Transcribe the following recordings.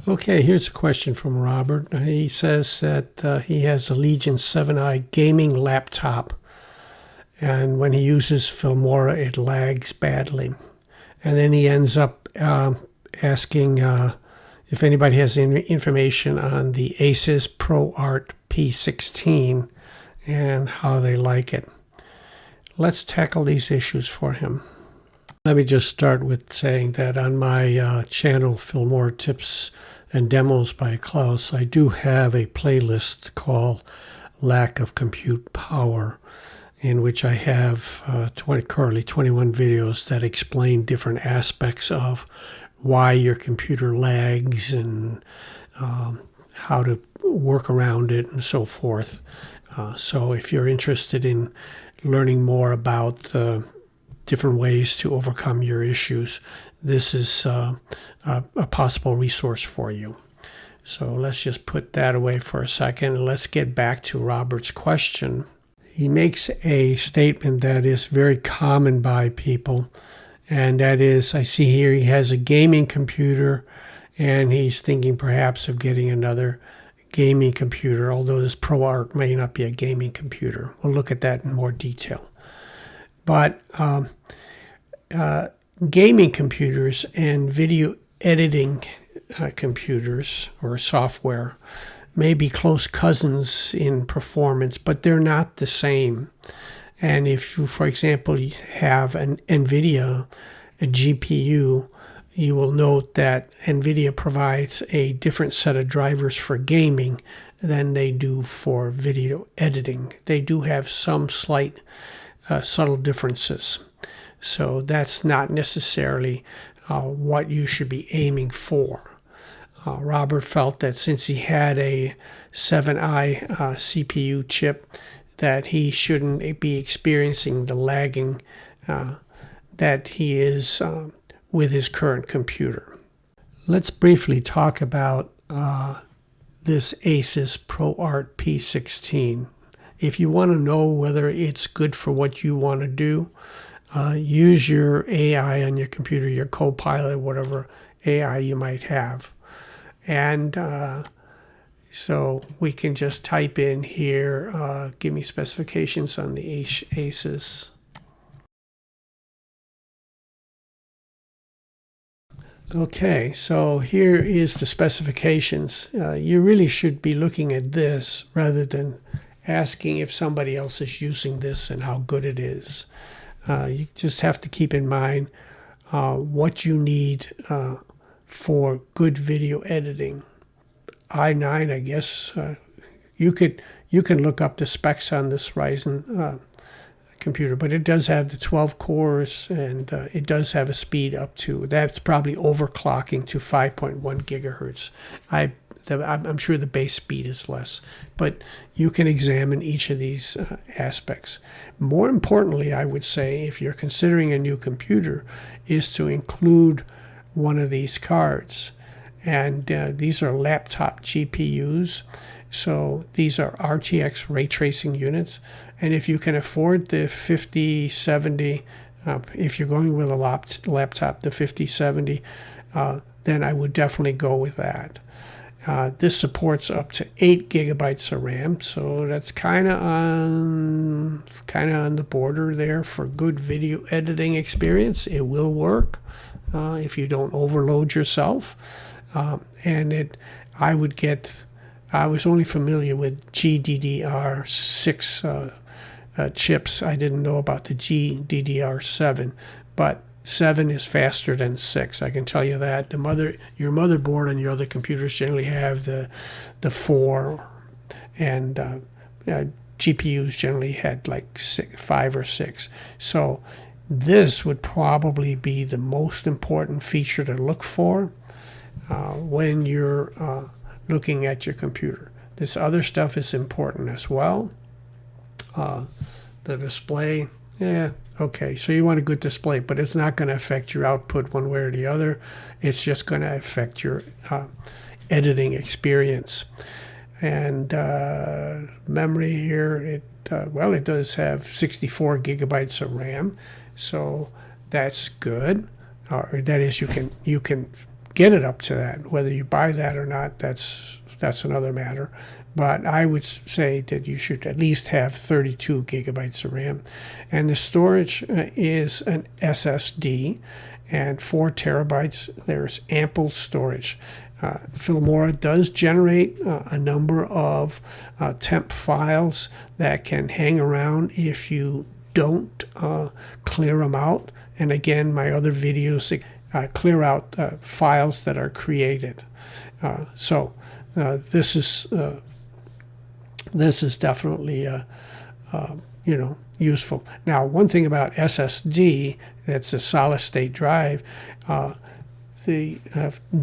Okay, here's a question from Robert. He says that he has a Legion 7i gaming laptop, and when he uses Filmora, it lags badly. And then he ends up asking if anybody has any information on the Asus ProArt P16 and how they like it. Let's tackle these issues for him. Let me just start with saying that on my channel, Filmora Tips and Demos by Klaus, I do have a playlist called Lack of Compute Power, in which I have currently 21 videos that explain different aspects of why your computer lags and how to work around it and so forth. So if you're interested in learning more about the different ways to overcome your issues, this is a possible resource for you. So let's just put that away for a second and let's get back to Robert's question. He makes a statement that is very common by people, and that is, I see here he has a gaming computer and he's thinking perhaps of getting another gaming computer, although this ProArt may not be a gaming computer. We'll look at that in more detail. But gaming computers and video editing computers or software may be close cousins in performance, but they're not the same. And if you, for example, you have an NVIDIA, a GPU, you will note that NVIDIA provides a different set of drivers for gaming than they do for video editing. They do have some slight subtle differences. So that's not necessarily what you should be aiming for. Robert felt that since he had a 7i CPU chip, that he shouldn't be experiencing the lagging that he is with his current computer. Let's briefly talk about this Asus ProArt P16. If you want to know whether it's good for what you want to do, use your AI on your computer, your Copilot, whatever AI you might have. And so we can just type in here, give me specifications on the Asus. Okay, so here is the specifications. You really should be looking at this rather than asking if somebody else is using this and how good it is. You just have to keep in mind what you need for good video editing. i9, I guess, you can look up the specs on this Ryzen computer, but it does have the 12 cores and it does have a speed up to, that's probably overclocking to 5.1 gigahertz. I'm sure the base speed is less, but you can examine each of these aspects. More importantly, I would say, if you're considering a new computer, is to include one of these cards. And these are laptop GPUs. So these are RTX ray tracing units. And if you can afford the 5070, if you're going with a laptop, the 5070, then I would definitely go with that. This supports up to 8 gigabytes of RAM, so that's kind of on the border there for good video editing experience. It will work if you don't overload yourself. I was only familiar with GDDR6 chips. I didn't know about the GDDR7, but 7 is faster than 6. I can tell you that. Your motherboard on your other computers generally have the 4, and GPUs generally had like 5 or 6. So this would probably be the most important feature to look for when you're looking at your computer. This other stuff is important as well. The display, okay, so you want a good display, but it's not going to affect your output one way or the other. It's just going to affect your editing experience. And memory here, it does have 64 gigabytes of RAM, so that's good. That is, you can get it up to that. Whether you buy that or not, that's another matter. But I would say that you should at least have 32 gigabytes of RAM. And the storage is an SSD, and 4 terabytes. There's ample storage. Filmora does generate a number of temp files that can hang around if you don't clear them out. And again, my other videos clear out files that are created. So this is definitely useful. Now, one thing about SSD, that's a solid state drive, the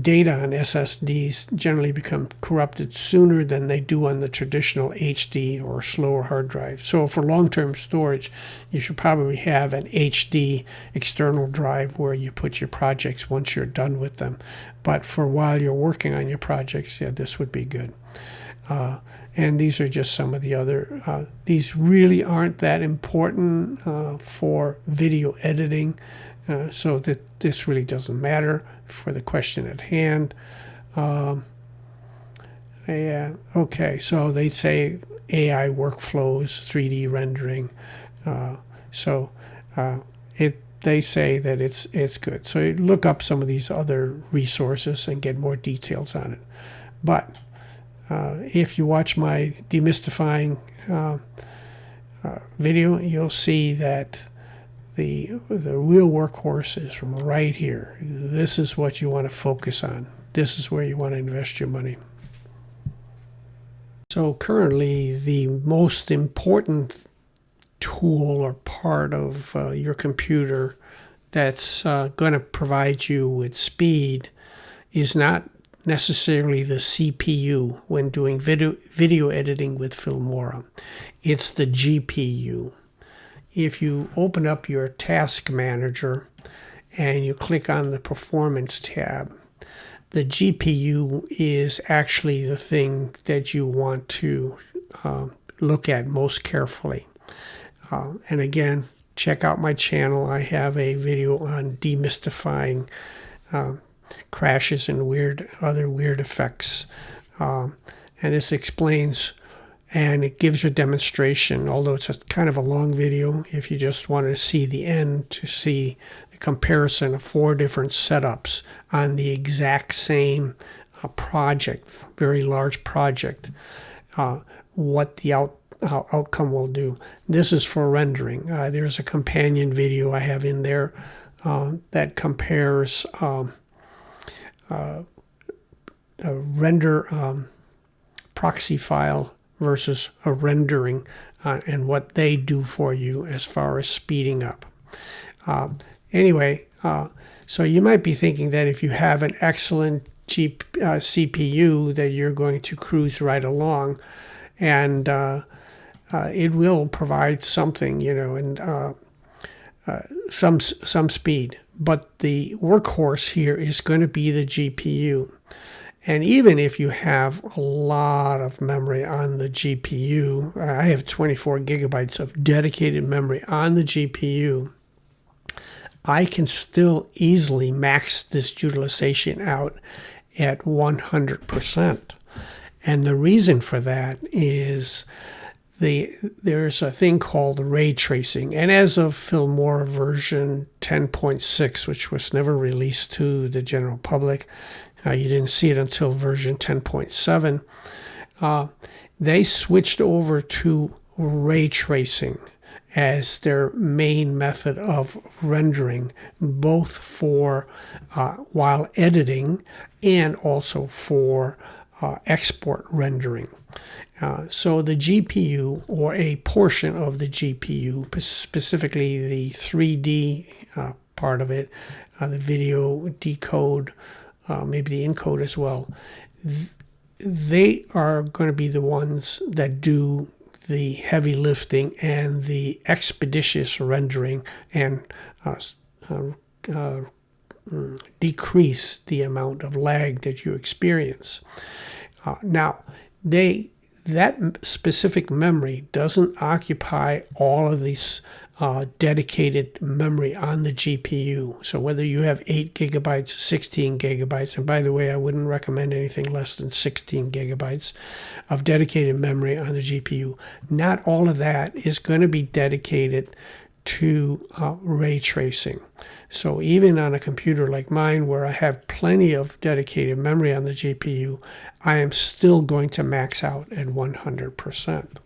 data on SSDs generally become corrupted sooner than they do on the traditional HD or slower hard drive. So for long-term storage, you should probably have an HD external drive where you put your projects once you're done with them. But for while you're working on your projects, yeah, this would be good. And these are just some of the other, these really aren't that important for video editing, so that this really doesn't matter for the question at hand. Yeah, okay, so they say AI workflows, 3D rendering. They say that it's good. So you look up some of these other resources and get more details on it. But if you watch my demystifying video, you'll see that the real workhorse is right here. This is what you want to focus on. This is where you want to invest your money. So currently, the most important tool or part of your computer that's going to provide you with speed is not necessarily the CPU when doing video editing with Filmora. It's the GPU. If you open up your task manager and you click on the performance tab, the GPU is actually the thing that you want to look at most carefully. And again, check out my channel. I have a video on demystifying crashes and other weird effects. And this explains, and it gives you a demonstration, although it's kind of a long video. If you just want to see the end, to see the comparison of 4 different setups on the exact same project, very large project, what the outcome will do. This is for rendering. There's a companion video I have in there that compares a render proxy file versus a rendering and what they do for you as far as speeding up. Anyway, so you might be thinking that if you have an excellent CPU that you're going to cruise right along, and it will provide something, and some speed. But the workhorse here is going to be the GPU. And even if you have a lot of memory on the GPU, I have 24 gigabytes of dedicated memory on the GPU, I can still easily max this utilization out at 100%. And the reason for that is there's a thing called ray tracing. And as of Filmora version 10.6, which was never released to the general public, you didn't see it until version 10.7, they switched over to ray tracing as their main method of rendering, both for while editing and also for export rendering. So the GPU, or a portion of the GPU, specifically the 3D part of it, the video decode, maybe the encode as well, they are going to be the ones that do the heavy lifting and the expeditious rendering and decrease the amount of lag that you experience. Now, that specific memory doesn't occupy all of these dedicated memory on the GPU. So whether you have 8 gigabytes, 16 gigabytes, and by the way, I wouldn't recommend anything less than 16 gigabytes of dedicated memory on the GPU. Not all of that is going to be dedicated to ray tracing. So even on a computer like mine, where I have plenty of dedicated memory on the GPU, I am still going to max out at 100%.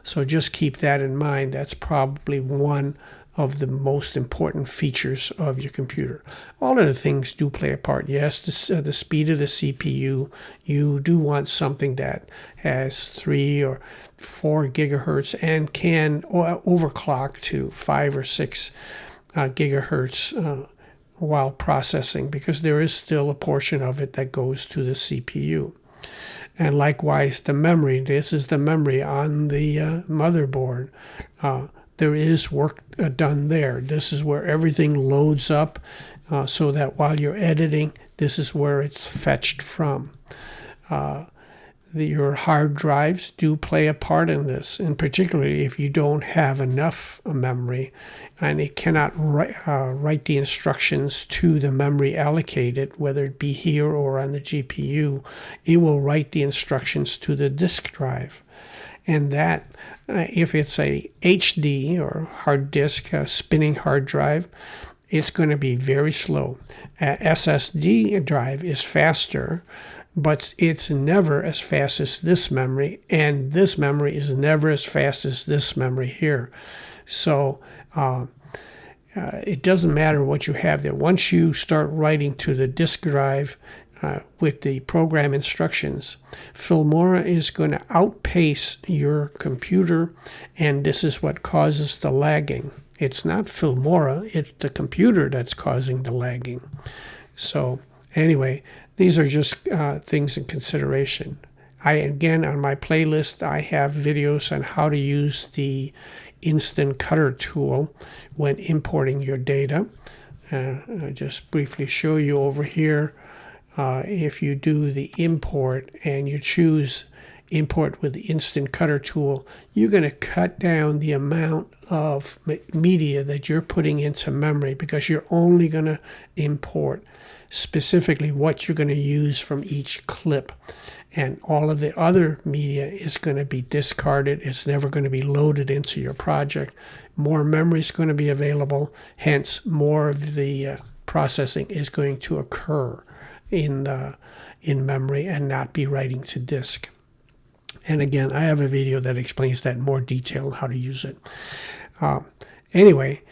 So just keep that in mind. That's probably one of the most important features of your computer. All other things do play a part. Yes, the speed of the CPU, you do want something that has 3 or 4 gigahertz and can overclock to 5 or 6 gigahertz while processing, because there is still a portion of it that goes to the CPU. And likewise, the memory. This is the memory on the motherboard. There is work done there. This is where everything loads up so that while you're editing, this is where it's fetched from. Your hard drives do play a part in this, and particularly if you don't have enough memory and it cannot write the instructions to the memory allocated, whether it be here or on the GPU, it will write the instructions to the disk drive. And that, if it's a HD or hard disk, spinning hard drive, it's going to be very slow. SSD drive is faster, but it's never as fast as this memory, and this memory is never as fast as this memory here. So it doesn't matter what you have there. Once you start writing to the disk drive with the program instructions, Filmora is going to outpace your computer, and this is what causes the lagging. It's not Filmora, it's the computer that's causing the lagging. So anyway, these are just things in consideration. Again, on my playlist, I have videos on how to use the Instant Cutter tool when importing your data. I'll just briefly show you over here. If you do the import and you choose import with the Instant Cutter tool, you're going to cut down the amount of media that you're putting into memory, because you're only going to import specifically what you're going to use from each clip, and all of the other media is going to be discarded. It's never going to be loaded into your project. More memory is going to be available, hence more of the processing is going to occur in memory and not be writing to disk. And again, I have a video that explains that in more detail, how to use it. Anyway,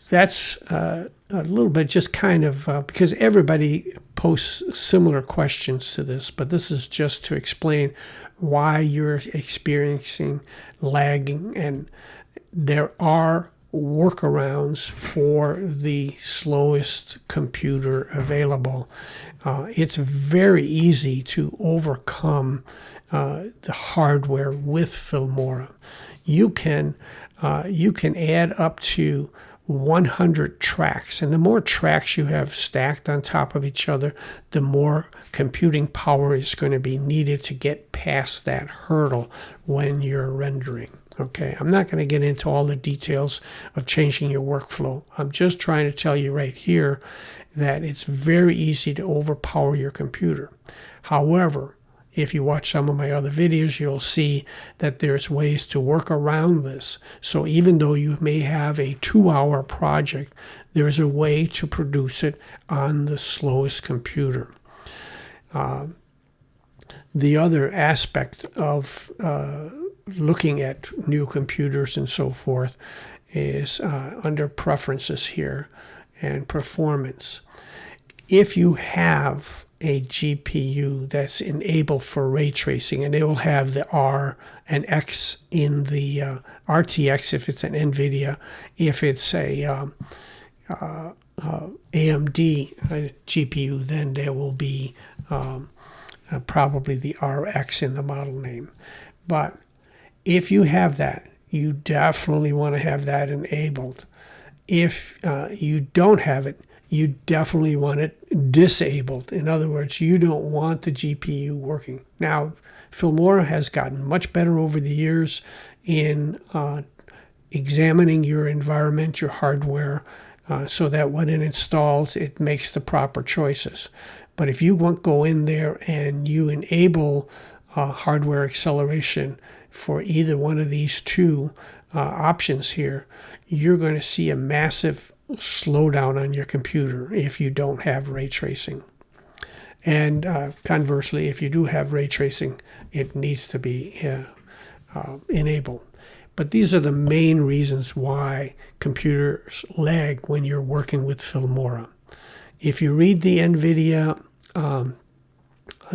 that's a little bit just kind of, because everybody posts similar questions to this, but this is just to explain why you're experiencing lagging, and there are workarounds for the slowest computer available. It's very easy to overcome the hardware with Filmora. You can add up to 100 tracks, and the more tracks you have stacked on top of each other, the more computing power is going to be needed to get past that hurdle when you're rendering. Okay, I'm not going to get into all the details of changing your workflow. I'm just trying to tell you right here that it's very easy to overpower your computer. However, if you watch some of my other videos, you'll see that there's ways to work around this. So even though you may have a 2-hour project, there's a way to produce it on the slowest computer. The other aspect of looking at new computers and so forth is under preferences here and performance. If you have a GPU that's enabled for ray tracing, and it will have the R and X in the RTX if it's an NVIDIA. If it's a AMD GPU, then there will be probably the RX in the model name. But if you have that, you definitely want to have that enabled. If you don't have it, you definitely want it disabled. In other words, you don't want the GPU working. Now, Filmora has gotten much better over the years in examining your environment, your hardware, so that when it installs, it makes the proper choices. But if you go in there and you enable hardware acceleration for either one of these two options here, you're going to see a massive slowdown on your computer if you don't have ray tracing. And conversely, if you do have ray tracing, it needs to be enabled. But these are the main reasons why computers lag when you're working with Filmora. If you read the NVIDIA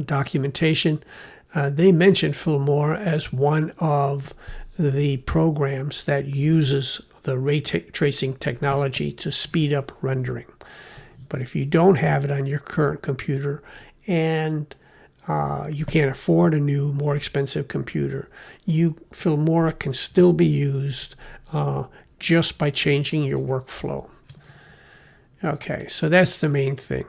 documentation, they mention Filmora as one of the programs that uses the ray tracing technology to speed up rendering. But if you don't have it on your current computer and you can't afford a new, more expensive computer, Filmora can still be used just by changing your workflow. Okay, so that's the main thing.